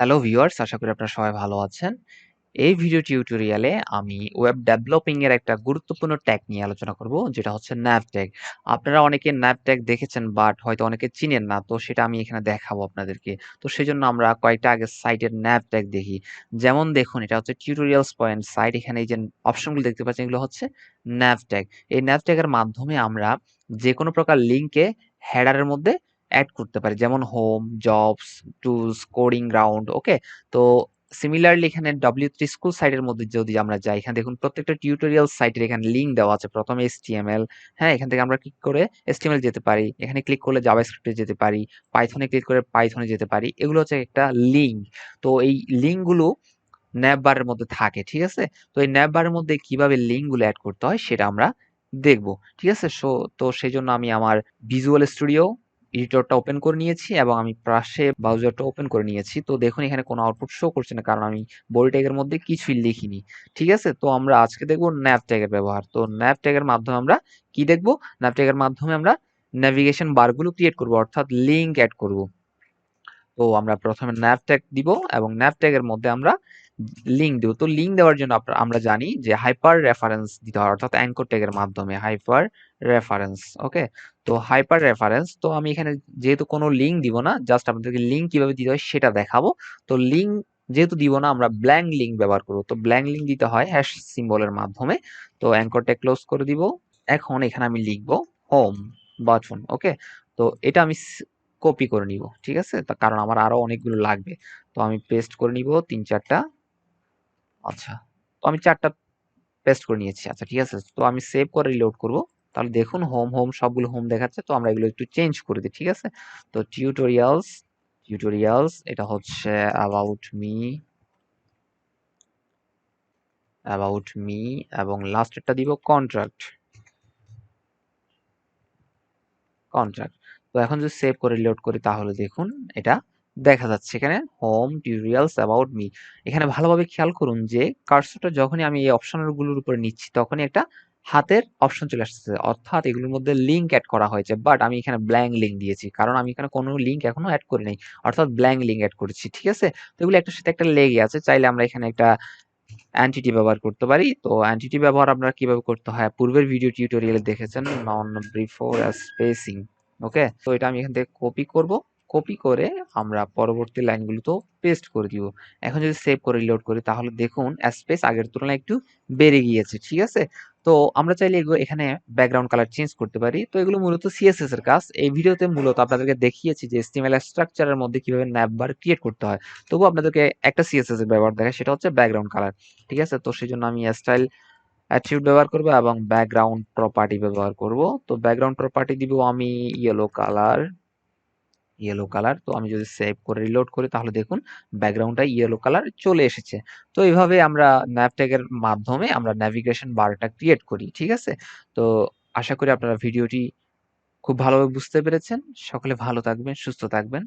Hello viewers, আশা করি আপনারা সবাই ভালো আছেন। এই ভিডিও টিউটোরিয়ালে আমি ওয়েব ডেভেলপিং এর একটা গুরুত্বপূর্ণ ট্যাগ নিয়ে আলোচনা করব, যেটা হচ্ছে ন্যাভ ট্যাগ। আপনারা অনেকে ন্যাভ ট্যাগ দেখেছেন, বাট হয়তো অনেকে চিনেন না। তো সেটা আমি এখানে দেখাবো আপনাদেরকে। তো সেজন্য আমরা কয়েকটা আগে সাইটের ন্যাভ ট্যাগ দেখি। যেমন দেখুন, এটা হচ্ছে টিউটোরিয়ালস পয়েন্ট সাইট। এখানে এই যে অপশনগুলো দেখতে পাচ্ছেন, এগুলো হচ্ছে ন্যাভ ট্যাগ। এই ন্যাভ ট্যাগের মাধ্যমে আমরা যে কোনো প্রকার লিঙ্কে হেডারের মধ্যে অ্যাড করতে পারি, যেমন home, jobs, tools, coding ground. Okay, তো সিমিলারলি এখানে W3 স্কুল সাইটের মধ্যে যদি আমরা যাই, এখানে দেখুন প্রত্যেকটা টিউটোরিয়াল সাইটের এখানে লিঙ্ক দেওয়া আছে। প্রথমে HTML, হ্যাঁ, এখান থেকে আমরা ক্লিক করে HTML যেতে পারি, এখানে ক্লিক করলে জাভাস্ক্রিপ্টে যেতে পারি, পাইথনে ক্লিক করে পাইথনে যেতে পারি। এগুলো হচ্ছে একটা লিঙ্ক। তো এই লিঙ্কগুলো ন্যাভ বারের মধ্যে থাকে, ঠিক আছে? তো এই ন্যাভ বারের মধ্যে কিভাবে লিঙ্কগুলো অ্যাড করতে হয় সেটা আমরা দেখব, ঠিক আছে? তো সেই জন্য আমি আমার ভিজুয়াল স্টুডিও এডিটরটা ওপেন করে নিয়েছি এবং আমি পাশে ব্রাউজারটা ওপেন করে নিয়েছি। তো দেখুন এখানে কোনো আউটপুট শো করছে না, কারণ আমি বডি ট্যাগের মধ্যে কিছুই লিখিনি, ঠিক আছে? তো আমরা আজকে দেখব ন্যাভ ট্যাগের ব্যবহার। তো ন্যাভ ট্যাগের মাধ্যমে আমরা কি দেখব? ন্যাভ ট্যাগের মাধ্যমে আমরা নেভিগেশন বারগুলো ক্রিয়েট করব, অর্থাৎ লিঙ্ক অ্যাড করব। তো আমরা প্রথমে ন্যাভ ট্যাগ দিব এবং ন্যাভ ট্যাগের মধ্যে আমরা লিঙ্ক দেব। তো লিঙ্ক দেওয়ার জন্য আমরা জানি যে হাইপার রেফারেন্স দিতে হয়, অর্থাৎ অ্যাঙ্কর ট্যাগের মাধ্যমে হাইপার রেফারেন্স। ওকে, তো হাইপার রেফারেন্স, তো আমি এখানে যেহেতু কোনো লিঙ্ক দিব না, জাস্ট আপনাদেরকে লিঙ্ক কিভাবে দিতে হয় সেটা দেখাবো। তো লিঙ্ক যেহেতু দিব না, আমরা ব্ল্যাঙ্ক লিঙ্ক ব্যবহার করব। তো ব্ল্যাঙ্ক লিঙ্ক দিতে হয় হ্যাশ সিম্বলের মাধ্যমে। তো অ্যাঙ্কর ট্যাগ ক্লোজ করে দিব। এখন এখানে আমি লিখবো হোম বাটন। ওকে, তো এটা আমি কপি করে নিব, ঠিক আছে? কারণ আমার আরো অনেকগুলো লাগবে। তো আমি পেস্ট করে নিব ৩-৪টা। আচ্ছা, তো আমি ৪টা পেস্ট করে নিয়েছি। আচ্ছা, ঠিক আছে। তো আমি সেভ করে রিলোড করব। তাহলে দেখুন হোম হোম সবগুলো হোম দেখাচ্ছে। তো আমরা এগুলো একটু চেঞ্জ করে দিই, ঠিক আছে? তো টিউটোরিয়ালস এটা হচ্ছে অ্যাবাউট মি এবং লাস্টেরটা দিব কন্ট্রাক্ট। তো এখন যদি সেভ করে রিলোড করি, তাহলে দেখুন এটা দেখা যাচ্ছে এখানে হোম টিউটোরিয়ালস অ্যাবাউট মি। এখানে ভালোভাবে খেয়াল করুন যে কার্সরটা যখনই আমি এই অপশনগুলোর উপরে নিচ্ছি, তখনই একটা হাতের অপশন চলে আসছে, অর্থাৎ এগুলোর মধ্যে লিঙ্ক অ্যাড করা হয়েছে। বাট আমি এখানে ব্ল্যাঙ্ক লিঙ্ক দিয়েছি, কারণ আমি এখানে কোনো লিঙ্ক এখনো অ্যাড করি নাই, অর্থাৎ ব্ল্যাঙ্ক লিঙ্ক অ্যাড করেছি, ঠিক আছে? তো এগুলো একটার সাথে একটা লেগে আছে। চাইলে আমরা এখানে একটা এন্টিটি ব্যবহার করতে পারি। তো এন্টিটি ব্যবহার আপনারা কিভাবে করতে হয় পূর্বের ভিডিও টিউটোরিয়ালে দেখেছেন, নন বিফোর স্পেসিং। ওকে, তো এটা আমি এখান থেকে কপি করব। কপি করে আমরা পরবর্তী লাইনগুলোতেও পেস্ট করে দিব। এখন যদি সেভ করে রিলোড করি, তাহলে দেখুন স্পেস আগের তুলনায় একটু বেড়ে গিয়েছে, ঠিক আছে? তো আমরা চাইলে এগুলো এখানে ব্যাকগ্রাউন্ড কালার চেঞ্জ করতে পারি। তো এগুলো মূলত সিএসএস এর কাজ। এই ভিডিওতে মূলত আপনাদেরকে দেখিয়েছি যে HTML স্ট্রাকচারের মধ্যে কিভাবে ন্যাভবার ক্রিয়েট করতে হয়। তবুও আপনাদেরকে একটা সিএসএস এর ব্যবহার দেখায়, সেটা হচ্ছে ব্যাকগ্রাউন্ড কালার, ঠিক আছে? তো সেজন্য আমি স্টাইল অ্যাট্রিবিউট ব্যবহার করব এবং ব্যাকগ্রাউন্ড প্রপার্টি ব্যবহার করব। তো ব্যাকগ্রাউন্ড প্রপার্টি দিব আমি ইয়েলো কালার। তো আমি যদি সেভ করে রিলোড করি, তাহলে দেখুন ব্যাকগ্রাউন্ডটা ইয়েলো কালার চলে এসেছে। তো এইভাবে আমরা ন্যাভট্যাগের মাধ্যমে আমরা ন্যাভিগেশন বারটা ক্রিয়েট করি, ঠিক আছে? তো আশা করি আপনারা ভিডিওটি খুব ভালোভাবে বুঝতে পেরেছেন। সকলে ভালো থাকবেন, সুস্থ থাকবেন।